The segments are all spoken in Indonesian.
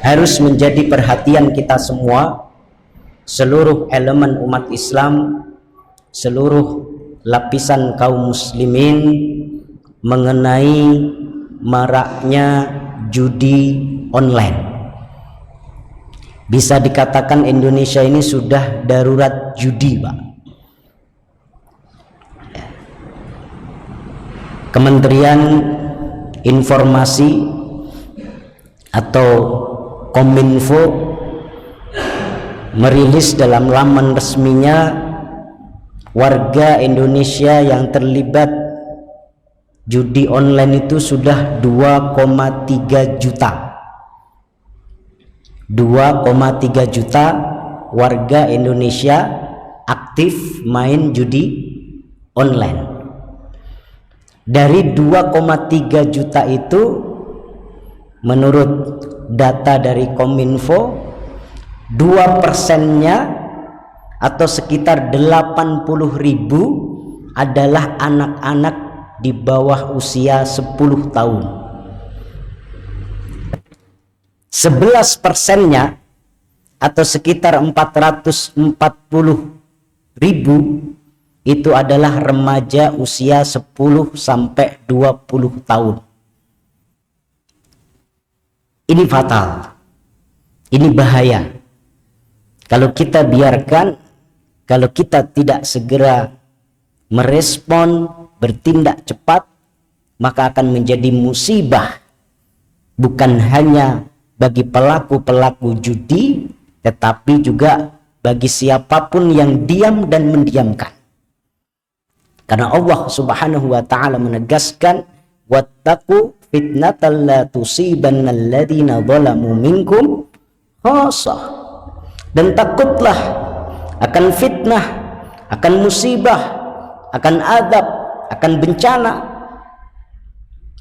harus menjadi perhatian kita semua, seluruh elemen umat Islam, seluruh lapisan kaum muslimin, mengenai maraknya judi online. Bisa dikatakan Indonesia ini sudah darurat judi, Pak. Kementerian Informasi atau Kominfo merilis dalam laman resminya, warga Indonesia yang terlibat judi online itu sudah 2,3 juta. 2,3 juta warga Indonesia aktif main judi online. Dari 2,3 juta itu, menurut data dari Kominfo, 2%-nya atau sekitar 80.000 adalah anak-anak di bawah usia 10 tahun. 11%-nya atau sekitar 440.000 itu adalah remaja usia 10 sampai 20 tahun. Ini fatal. Ini bahaya. Kalau kita biarkan, kalau kita tidak segera merespon, bertindak cepat, maka akan menjadi musibah, bukan hanya bagi pelaku-pelaku judi, tetapi juga bagi siapapun yang diam dan mendiamkan. Karena Allah Subhanahu wa ta'ala menegaskan, wattaqu fitnatal la tusibannal ladzina zalamu minkum khassah. Dan takutlah akan fitnah, akan musibah, akan azab, akan bencana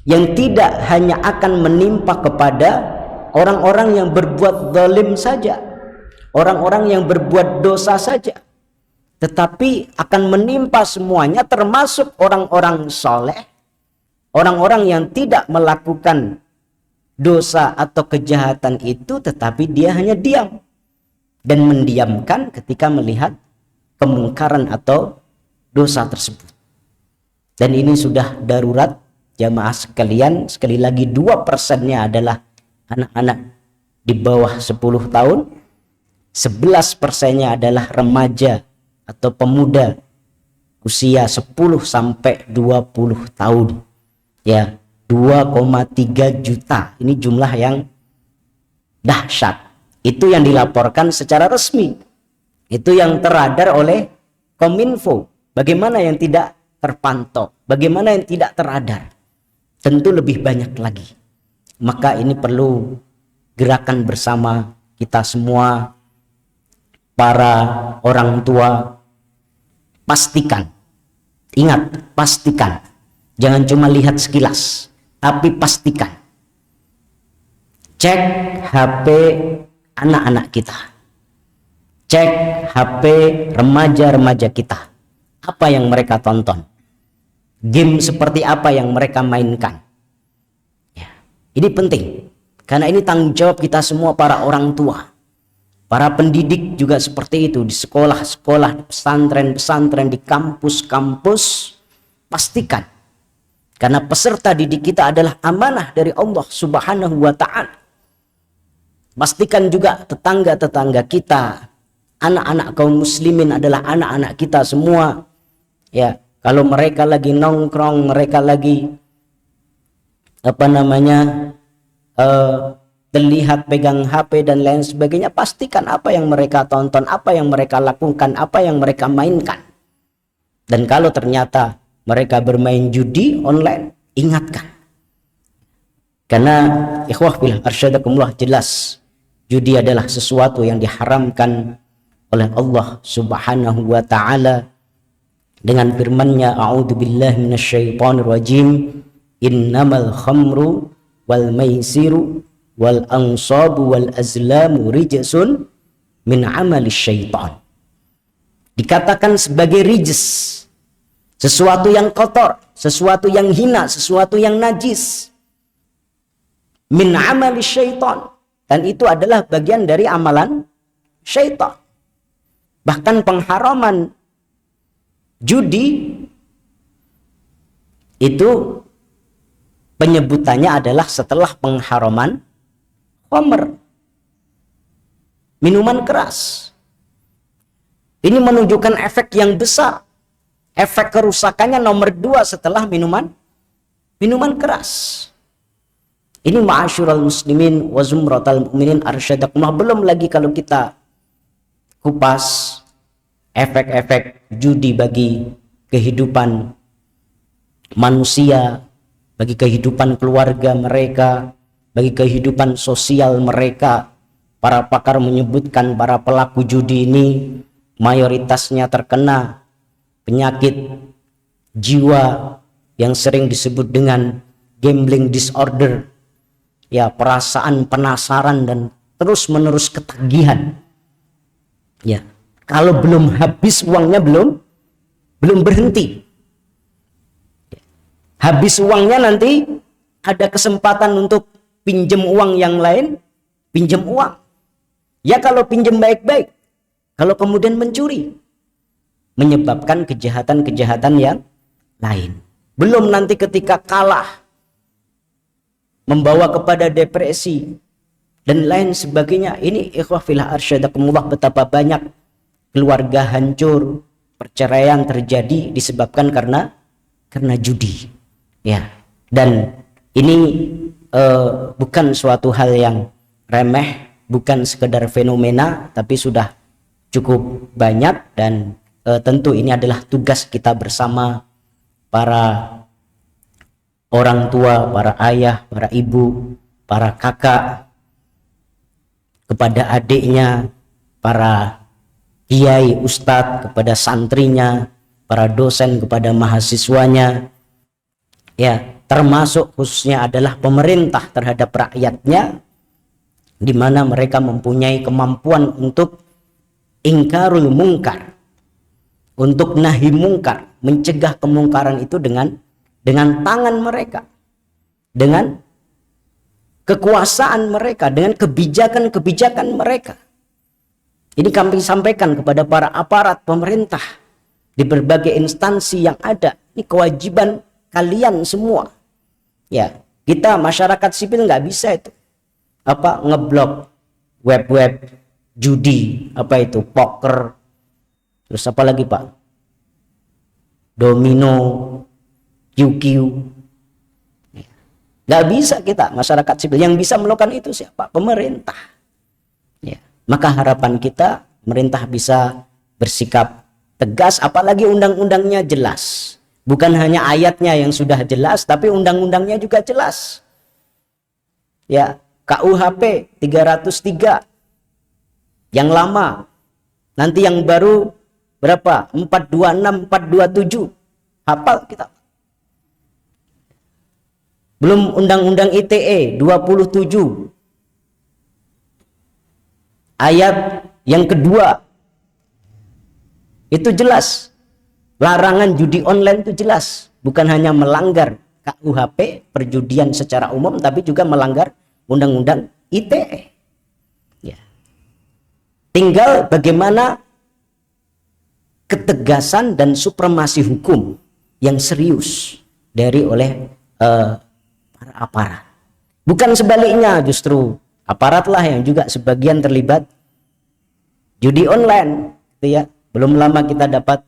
yang tidak hanya akan menimpa kepada orang-orang yang berbuat zalim saja, orang-orang yang berbuat dosa saja, tetapi akan menimpa semuanya, termasuk orang-orang soleh, orang-orang yang tidak melakukan dosa atau kejahatan itu, tetapi dia hanya diam dan mendiamkan ketika melihat kemungkaran atau dosa tersebut. Dan ini sudah darurat, jamaah sekalian. Sekali lagi, 2%-nya adalah anak-anak di bawah 10 tahun, 11%-nya adalah remaja atau pemuda usia 10 sampai 20 tahun. Ya, 2,3 juta. Ini jumlah yang dahsyat. Itu yang dilaporkan secara resmi. Itu yang terradar oleh Kominfo. Bagaimana yang tidak terpantau? Bagaimana yang tidak terradar? Tentu lebih banyak lagi. Maka ini perlu gerakan bersama kita semua, para orang tua. Pastikan, ingat, pastikan, jangan cuma lihat sekilas, tapi pastikan, cek HP anak-anak kita, cek HP remaja-remaja kita, apa yang mereka tonton, game seperti apa yang mereka mainkan. Ini penting, karena ini tanggung jawab kita semua, para orang tua, para pendidik juga seperti itu, di sekolah-sekolah, di pesantren-pesantren, di kampus-kampus. Pastikan, karena peserta didik kita adalah amanah dari Allah Subhanahu wa ta'ala. Pastikan juga tetangga-tetangga kita, anak-anak kaum muslimin adalah anak-anak kita semua. Ya, kalau mereka lagi nongkrong, mereka lagi terlihat pegang HP dan lain sebagainya, pastikan apa yang mereka tonton, apa yang mereka lakukan, apa yang mereka mainkan. Dan kalau ternyata mereka bermain judi online, ingatkan. Karena ikhwah billah arsyadakumullah, jelas judi adalah sesuatu yang diharamkan oleh Allah Subhanahu wa ta'ala dengan firman-Nya, a'udzubillahi minasyaitonir rajim, innamal khamru wal maisiru wal ansabu wal azlamu rijsun min amali syaitan. Dikatakan sebagai rijs, sesuatu yang kotor, sesuatu yang hina, sesuatu yang najis, min amali syaitan, Dan itu adalah bagian dari amalan syaitan. Bahkan pengharaman judi itu penyebutannya adalah setelah pengharaman khamr, minuman keras. Ini menunjukkan efek yang besar. Efek kerusakannya nomor 2 setelah minuman keras. Ini ma'asyiral muslimin wa zumratal mu'minin arsyadakumullah. Belum lagi kalau kita kupas efek-efek judi bagi kehidupan manusia, bagi kehidupan keluarga mereka, bagi kehidupan sosial mereka. Para pakar menyebutkan para pelaku judi ini mayoritasnya terkena penyakit jiwa yang sering disebut dengan gambling disorder. Ya, perasaan penasaran dan terus-menerus ketagihan. Ya, kalau belum habis uangnya belum berhenti. Habis uangnya nanti ada kesempatan untuk pinjam uang yang lain, pinjam uang. Ya kalau pinjam baik-baik, kalau kemudian mencuri, menyebabkan kejahatan-kejahatan yang lain. Belum nanti ketika kalah, membawa kepada depresi dan lain sebagainya. Ini ikhwah fillah arsyadakumullah, betapa banyak keluarga hancur, perceraian terjadi disebabkan karena judi. Ya, dan ini bukan suatu hal yang remeh, bukan sekedar fenomena, tapi sudah cukup banyak. Dan tentu ini adalah tugas kita bersama, para orang tua, para ayah, para ibu, para kakak, kepada adiknya, para kiai, ustadz, kepada santrinya, para dosen, kepada mahasiswanya. Ya, termasuk khususnya adalah pemerintah terhadap rakyatnya, di mana mereka mempunyai kemampuan untuk ingkarul mungkar, untuk nahi mungkar, mencegah kemungkaran itu dengan tangan mereka, dengan kekuasaan mereka, dengan kebijakan-kebijakan mereka. Ini kami sampaikan kepada para aparat pemerintah di berbagai instansi yang ada. Ini kewajiban kalian semua. Ya, kita masyarakat sipil nggak bisa itu ngeblok web-web judi, itu poker, terus apa lagi Pak, domino, QQ. Nggak bisa kita masyarakat sipil. Yang bisa melakukan itu siapa? Pemerintah. Ya, maka harapan kita pemerintah bisa bersikap tegas, apalagi undang-undangnya jelas. Bukan hanya ayatnya yang sudah jelas, tapi undang-undangnya juga jelas. Ya, KUHP 303 yang lama. Nanti yang baru berapa? 426, 427. Hafal kita. Belum undang-undang ITE 27. Ayat yang kedua. Itu jelas. Larangan judi online itu jelas. Bukan hanya melanggar KUHP, perjudian secara umum, tapi juga melanggar undang-undang ITE. Ya. Tinggal bagaimana ketegasan dan supremasi hukum yang serius oleh para aparat. Bukan sebaliknya, justru aparatlah yang juga sebagian terlibat judi online, gitu ya. Belum lama kita dapat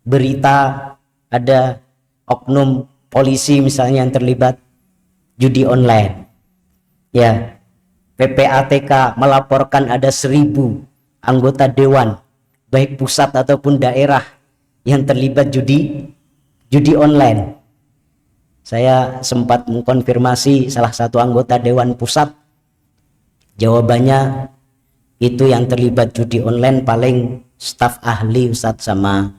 berita ada oknum polisi misalnya yang terlibat judi online. Ya, PPATK melaporkan ada 1.000 anggota dewan, baik pusat ataupun daerah, yang terlibat judi online. Saya sempat mengkonfirmasi salah satu anggota dewan pusat, jawabannya itu yang terlibat judi online paling staf ahli Ustadz sama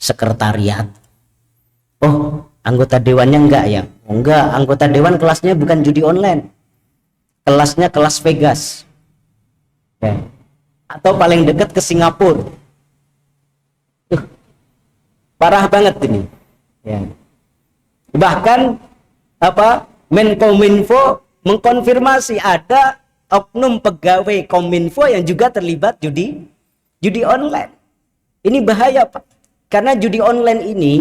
sekretariat. Oh, anggota dewannya enggak ya? Oh, enggak, anggota dewan kelasnya bukan judi online, kelasnya kelas Vegas. Ya. Atau paling dekat ke Singapura. Parah banget ini. Ya. Bahkan Menkominfo mengkonfirmasi ada oknum pegawai Kominfo yang juga terlibat judi online. Ini bahaya, Pak. Karena judi online ini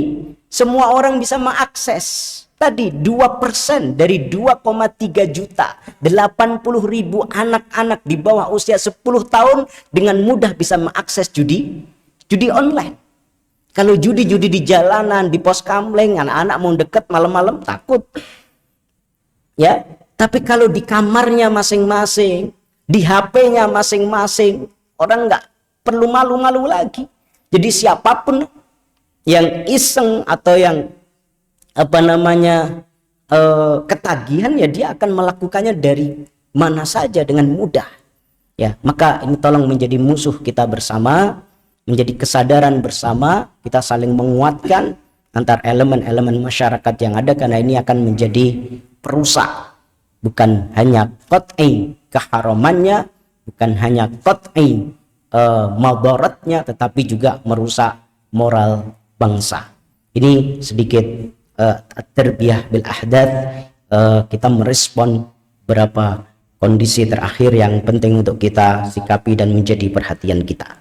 semua orang bisa mengakses. Tadi 2% dari 2,3 juta, 80.000 anak-anak di bawah usia 10 tahun dengan mudah bisa mengakses judi online. Kalau judi-judi di jalanan, di pos kamling, anak-anak mau deket malam-malam takut. Ya, tapi kalau di kamarnya masing-masing, di HP-nya masing-masing, orang nggak perlu malu-malu lagi. Jadi siapapun yang iseng atau yang ketagihan, ya dia akan melakukannya dari mana saja dengan mudah. Ya, maka ini tolong menjadi musuh kita bersama, menjadi kesadaran bersama, kita saling menguatkan antar elemen-elemen masyarakat yang ada, karena ini akan menjadi perusak, bukan hanya qat'i keharamannya, bukan hanya qat'i madaratnya, tetapi juga merusak moral bangsa. Ini sedikit tarbiyah bil ahdath, kita merespon beberapa kondisi terakhir yang penting untuk kita sikapi dan menjadi perhatian kita.